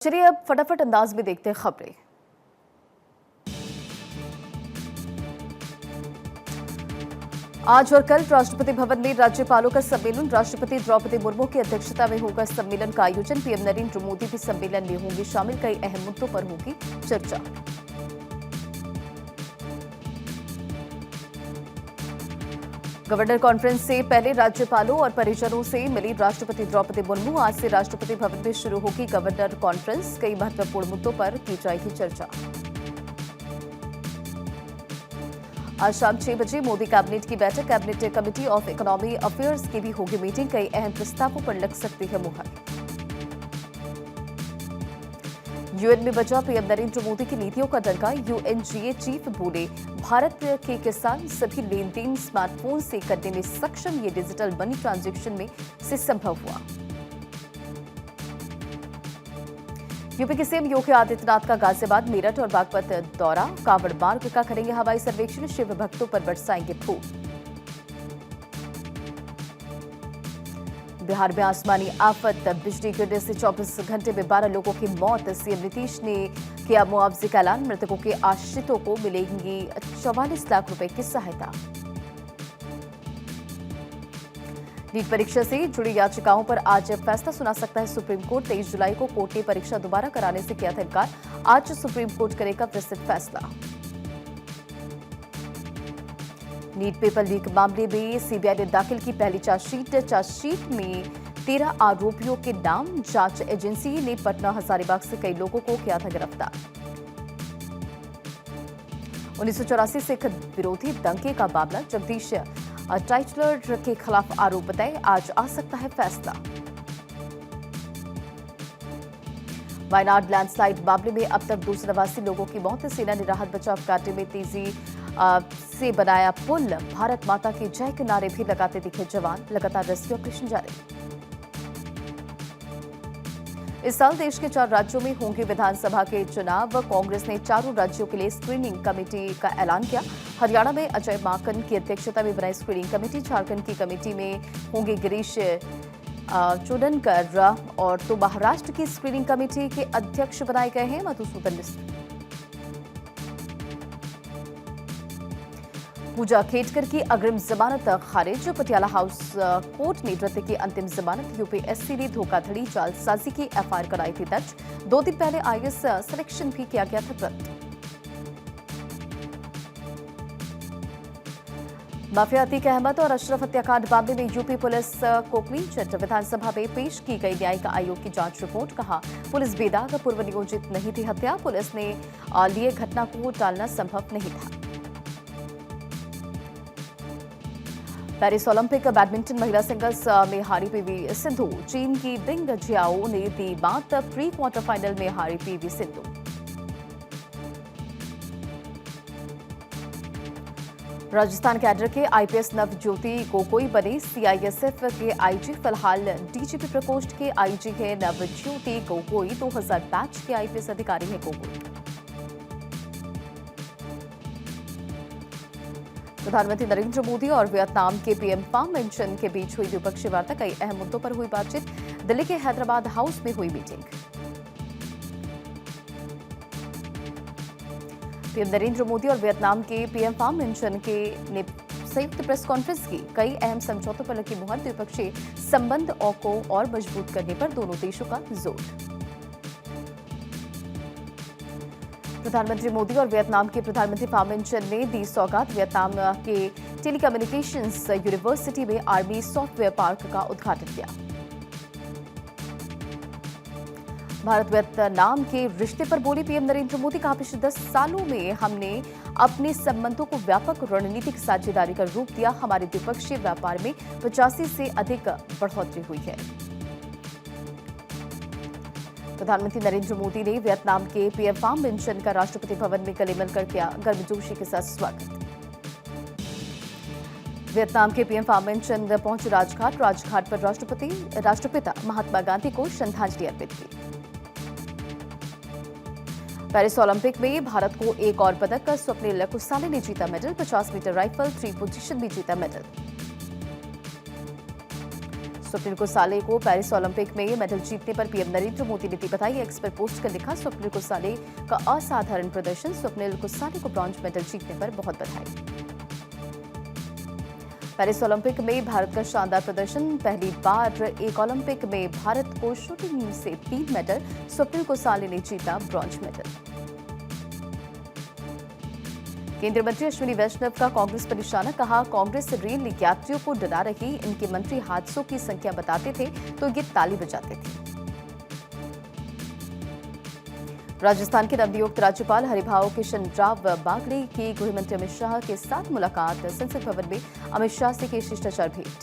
चलिए अब फटाफट अंदाज में देखते हैं खबरें। आज और कल राष्ट्रपति भवन में राज्यपालों का सम्मेलन, राष्ट्रपति द्रौपदी मुर्मू की अध्यक्षता में होगा सम्मेलन का आयोजन। पीएम नरेंद्र मोदी भी सम्मेलन में होंगे शामिल। कई अहम मुद्दों पर होगी चर्चा। गवर्नर कॉन्फ्रेंस से पहले राज्यपालों और परिजनों से मिली राष्ट्रपति द्रौपदी मुर्मू। आज से राष्ट्रपति भवन में शुरू होगी गवर्नर कॉन्फ्रेंस। कई महत्वपूर्ण मुद्दों पर की जाएगी चर्चा। आज शाम 6 बजे मोदी कैबिनेट की बैठक, cabinet committee of economy affairs की भी होगी मीटिंग। कई अहम प्रस्तावों पर लग सकती है मुहर। यूएन में बजा पीएम नरेंद्र मोदी की नीतियों का डंका। यूएनजीए चीफ बोले, भारत के किसान सभी लेन देन स्मार्टफोन से करने में सक्षम। ये डिजिटल मनी ट्रांजैक्शन में से संभव हुआ। यूपी के सीएम योगी आदित्यनाथ का गाजियाबाद, मेरठ और बागपत दौरा। कांवड़ मार्ग का करेंगे हवाई सर्वेक्षण। शिव भक्तों पर बरसाएंगे फूल। बिहार में आसमानी आफत, बिजली गिरने से 24 घंटे में 12 लोगों की मौत। सीएम नीतीश ने किया मुआवजे का ऐलान। मृतकों के आश्रितों को मिलेंगी 44 लाख रुपए की सहायता। नीट परीक्षा से जुड़ी याचिकाओं पर आज फैसला सुना सकता है सुप्रीम कोर्ट। 23 जुलाई को कोर्ट ने परीक्षा दोबारा कराने से किया था इनकार। आज सुप्रीम कोर्ट करेगा विस्तृत फैसला। नीट पेपर लीक मामले में सीबीआई ने दाखिल की पहली चार्जशीट में 13 आरोपियों के नाम। जांच एजेंसी ने पटना हजारीबाग से कई लोगों को किया था गिरफ्तार। 1984 सिख विरोधी दंगे का मामला, जगदीश टाइटलर के खिलाफ आरोप बताए। आज आ सकता है फैसला। वायनाड लैंडस्लाइड मामले में अब तक 289 लोगों की मौत। सेना ने राहत बचाव कार्य में तेजी से बनाया पुल। भारत माता की जय के नारे भी लगाते दिखे जवान। लगातार रेस्क्यू ऑपरेशन जारी। इस साल देश के 4 राज्यों में होंगे विधानसभा के चुनाव। कांग्रेस ने चारों राज्यों के लिए स्क्रीनिंग कमेटी का ऐलान किया। हरियाणा में अजय माकन की अध्यक्षता में बनाई स्क्रीनिंग कमेटी। झारखंड की कमेटी में होंगे गिरीश चोडनकर और तो महाराष्ट्र की स्क्रीनिंग कमेटी के अध्यक्ष बनाए गए हैं मधुसूदन मिश्र। पूजा खेटकर की अग्रिम जमानत खारिज। पटियाला हाउस कोर्ट ने रद्द की अंतिम जमानत। यूपीएससी ने धोखाधड़ी जालसाजी की एफआईआर कराई थी दर्ज। 2 दिन पहले आईएएस सिलेक्शन भी किया गया था रद्द। माफिया अतीक अहमद और अशरफ हत्याकांड मामले में यूपी पुलिस को क्लीन चिट। विधानसभा में पेश की गई न्यायिक आयोग की जांच रिपोर्ट। कहा, पुलिस बेदाग पूर्व नियोजित नहीं थी हत्या। पुलिस ने लिए घटना को टालना संभव नहीं था। पेरिस ओलंपिक बैडमिंटन महिला सिंगल्स में हारी पीवी सिंधु। चीन की डिंग जियाओ ने दी मात। प्री क्वार्टर फाइनल में हारी पीवी सिंधु। राजस्थान कैडर के आईपीएस नवज्योति गोगोई बने सीआईएसएफ के आईजी। फिलहाल डीजीपी प्रकोष्ठ के आईजी है नवज्योति गोगोई। 2000 बैच के आईपीएस अधिकारी है गोगोई। प्रधानमंत्री नरेंद्र मोदी और वियतनाम के पीएम फाम मिनचन के बीच हुई द्विपक्षीय वार्ता। कई अहम मुद्दों पर हुई बातचीत। दिल्ली के हैदराबाद हाउस में हुई मीटिंग। पीएम नरेंद्र मोदी और वियतनाम के पीएम फाम मिनचन ने संयुक्त प्रेस कॉन्फ्रेंस की। कई अहम समझौतों पर लगी मुहर। द्विपक्षीय संबंध को और मजबूत करने पर दोनों देशों का जोर। प्रधानमंत्री मोदी और वियतनाम के प्रधानमंत्री फाम मिनचन ने दी सौगात। वियतनाम के टेलीकम्युनिकेशंस यूनिवर्सिटी में आर्मी सॉफ्टवेयर पार्क का उद्घाटन किया। भारत वियतनाम के रिश्ते पर बोले पीएम नरेंद्र मोदी। कहा, पिछले 10 सालों में हमने अपने संबंधों को व्यापक रणनीतिक साझेदारी का रूप दिया। हमारे द्विपक्षीय व्यापार में 85 से अधिक बढ़ोतरी हुई है। प्रधानमंत्री नरेंद्र मोदी ने वियतनाम के पीएम फाम मिनचन का राष्ट्रपति भवन में गले मिलकर किया गर्मजोशी के साथ स्वागत। वियतनाम के पीएम फाम मिनचन पहुंचे राजघाट पर राष्ट्रपिता महात्मा गांधी को श्रद्धांजलि अर्पित की। पेरिस ओलंपिक में भारत को एक और पदक। स्वप्निल कुसाले ने जीता मेडल। 50 मीटर राइफल 3 पोजीशन में जीता मेडल। स्वप्निल कुसाले को पेरिस ओलंपिक में मेडल जीतने पर पीएम नरेंद्र मोदी ने दी बधाई। एक्स पर पोस्ट कर लिखा, स्वप्निल कुसाले का असाधारण प्रदर्शन, स्वप्निल कुसाले को ब्रॉन्ज मेडल जीतने पर बहुत बधाई। पेरिस ओलंपिक में भारत का शानदार प्रदर्शन, पहली बार एक ओलंपिक में भारत को शूटिंग से 3 मेडल, स्वप्निल कुसाले ने जीता ब्रॉन्ज मेडल। केंद्रीय मंत्री अश्विनी वैष्णव का कांग्रेस पर निशाना, कहा कांग्रेस रेल यात्रियों को डरा रही, इनके मंत्री हादसों की संख्या बताते थे तो ये ताली बजाते थे। राजस्थान के नवनियुक्त राज्यपाल हरिभाऊ किशनराव बागड़े की गृह मंत्री अमित शाह के साथ मुलाकात, संसद भवन में अमित शाह से की शिष्टाचार भेंट।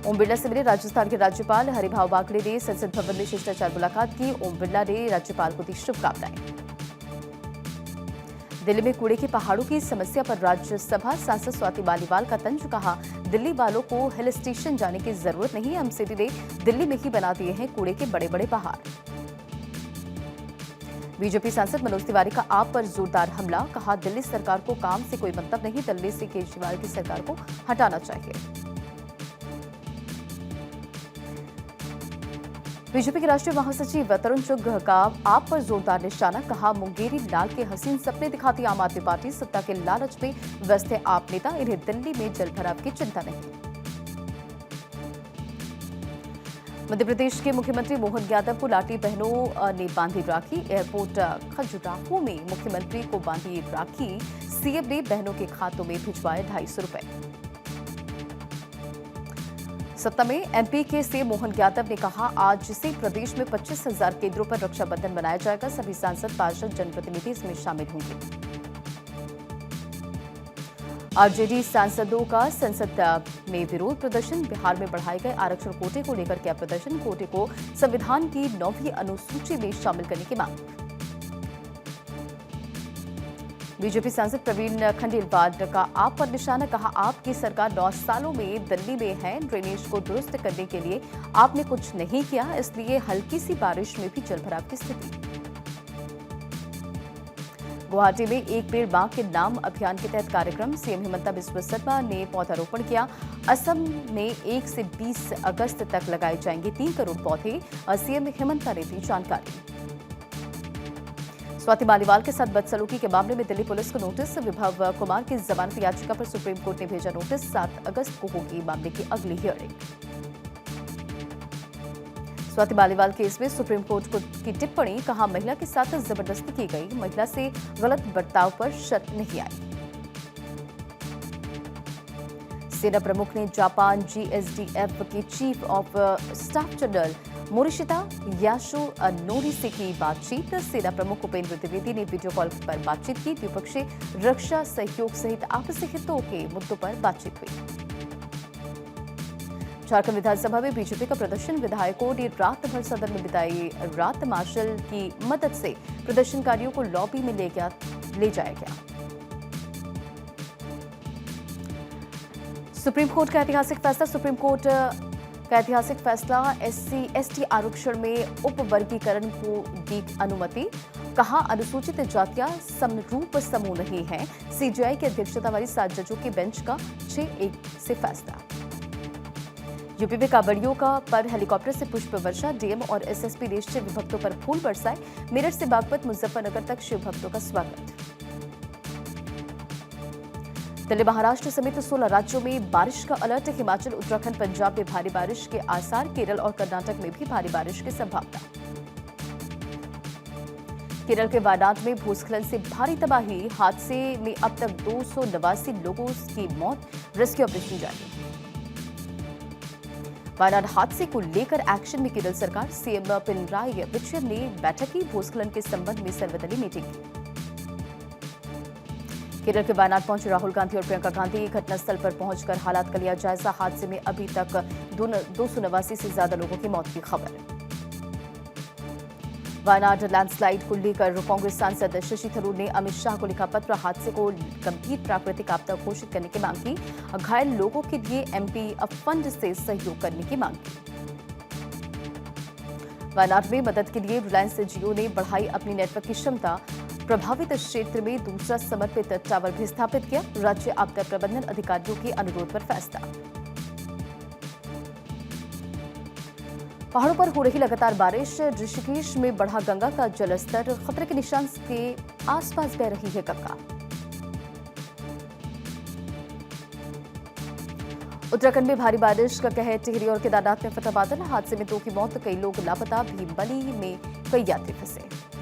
ओम बिरला से मिले राजस्थान के राज्यपाल हरिभाऊ बागड़े ने संसद भवन में शिष्टाचार मुलाकात की। ओम बिरला ने राज्यपाल को दी शुभकामनाएं। दिल्ली में कूड़े के पहाड़ों की समस्या पर राज्यसभा सांसद स्वाति मालीवाल का तंज, कहा दिल्ली वालों को हिल स्टेशन जाने की जरूरत नहीं, एमसीडी ने दिल्ली में ही बना दिए हैं कूड़े के बड़े बड़े पहाड़। बीजेपी सांसद मनोज तिवारी का आप पर जोरदार हमला, कहा दिल्ली सरकार को काम से कोई मतलब नहीं, दिल्ली से केजरीवाल की सरकार को हटाना चाहिए। बीजेपी के राष्ट्रीय महासचिव तरुण चुघ का आप पर जोरदार निशाना, कहा मुंगेरी लाल के हसीन सपने दिखाती आम आदमी पार्टी, सत्ता के लालच में व्यस्त है आप नेता, इन्हें दिल्ली में जलभराव की चिंता नहीं। मध्य प्रदेश के मुख्यमंत्री मोहन यादव को लाटी बहनों ने बांधी राखी, एयरपोर्ट खजुराहो में मुख्यमंत्री को बांधी राखी, सीएम ने बहनों के खातों में भिजवाए 250 रुपए। सत्ता में एमपी के सीएम मोहन यादव ने कहा आज से प्रदेश में 25,000 केंद्रों पर रक्षाबंधन मनाया जाएगा, सभी सांसद पार्षद जनप्रतिनिधि इसमें शामिल होंगे। आरजेडी सांसदों का संसद में विरोध प्रदर्शन, बिहार में बढ़ाए गए आरक्षण कोटे को लेकर किया प्रदर्शन, कोटे को संविधान की 9वीं अनुसूची में शामिल करने की मांग। बीजेपी सांसद प्रवीण खंडेलवाल का आप पर निशाना, कहा आपकी सरकार 9 सालों में दिल्ली में है, ड्रेनेज को दुरुस्त करने के लिए आपने कुछ नहीं किया, इसलिए हल्की सी बारिश में भी जलभराव की स्थिति। गुवाहाटी में एक पेड़ मां के नाम अभियान के तहत कार्यक्रम, सीएम हिमंता बिस्वा शर्मा ने पौधारोपण किया। असम में 1 से 20 अगस्त तक लगाए जाएंगे 3 करोड़ पौधे, सीएम हिमंता ने दी जानकारी। स्वाति मालीवाल के साथ बदसलूकी के मामले में दिल्ली पुलिस को नोटिस, विभव कुमार की जमानत याचिका पर सुप्रीम कोर्ट ने भेजा नोटिस, 7 अगस्त को होगी मामले की अगली हियरिंग। स्वाति मालीवाल केस में सुप्रीम कोर्ट की टिप्पणी, कहा महिला के साथ जबरदस्ती की गई, महिला से गलत बर्ताव पर शर्त नहीं आई। सेना प्रमुख ने जापान जीएसडीएफ के chief of staff general Morishita Yasunori से की बातचीत, सेना प्रमुख उपेंद्र द्विवेदी ने वीडियो कॉल पर बातचीत की, द्विपक्षीय रक्षा सहयोग सहित आपसी हितों के मुद्दों पर बातचीत हुई। झारखंड विधानसभा में बीजेपी का प्रदर्शन, विधायकों ने रात भर सदन में बिताई रात, मार्शल की मदद से प्रदर्शनकारियों को लॉबी में ले जाया गया। सुप्रीम कोर्ट का ऐतिहासिक फैसला, सुप्रीम कोर्ट का ऐतिहासिक फैसला, SC/ST आरक्षण में उपवर्गीकरण को दी अनुमति, कहा अनुसूचित जातियां समरूप समूह नहीं है, सीजीआई की अध्यक्षता वाली 7 जजों के बेंच का 6-1 से फैसला। यूपी में कांवड़ियों पर हेलीकॉप्टर से पुष्प वर्षा, डीएम और एसएसपी ने शिव भक्तों पर फूल बरसाए, मेरठ से बागपत मुजफ्फरनगर तक शिव भक्तों का स्वागत। दिल्ली महाराष्ट्र समेत 16 राज्यों में बारिश का अलर्ट, हिमाचल उत्तराखंड पंजाब में भारी बारिश के आसार, केरल और कर्नाटक में भी भारी बारिश की संभावना। केरल के वायनाड में भूस्खलन से भारी तबाही, हादसे में अब तक 289 लोगों की मौत, रेस्क्यू ऑपरेशन जारी। वायनाड हादसे को लेकर एक्शन में केरल सरकार, सीएम पिनराई विजयन ने बैठक की, भूस्खलन के संबंध में सर्वदलीय मीटिंग की। केरल के वायनाड पहुंचे राहुल गांधी और प्रियंका गांधी, घटनास्थल पर पहुंचकर हालात का लिया जायजा, हादसे में अभी तक 289 से ज्यादा लोगों की मौत की खबर। वायनाड लैंडस्लाइड को लेकर कांग्रेस सांसद शशि थरूर ने अमित शाह को लिखा पत्र, हादसे को गंभीर प्राकृतिक आपदा घोषित करने की मांग की, घायल लोगों के लिए एमपी फंड से सहयोग करने की मांग की। वायनाड में मदद के लिए रिलायंस जियो ने बढ़ाई अपनी नेटवर्क की क्षमता, प्रभावित क्षेत्र में दूसरा समर्पित टावर भी स्थापित किया, राज्य आपदा प्रबंधन अधिकारियों के अनुरोध पर फैसला। पहाड़ों पर हो रही लगातार बारिश, ऋषिकेश में बढ़ा गंगा का जलस्तर, खतरे के निशान के आसपास बह रही है गंगा। उत्तराखंड में भारी बारिश का कहर, टिहरी और केदारनाथ में फटा बादल, हादसे में 2 की मौत, कई लोग लापता, भीमबली में कई यात्री फंसे।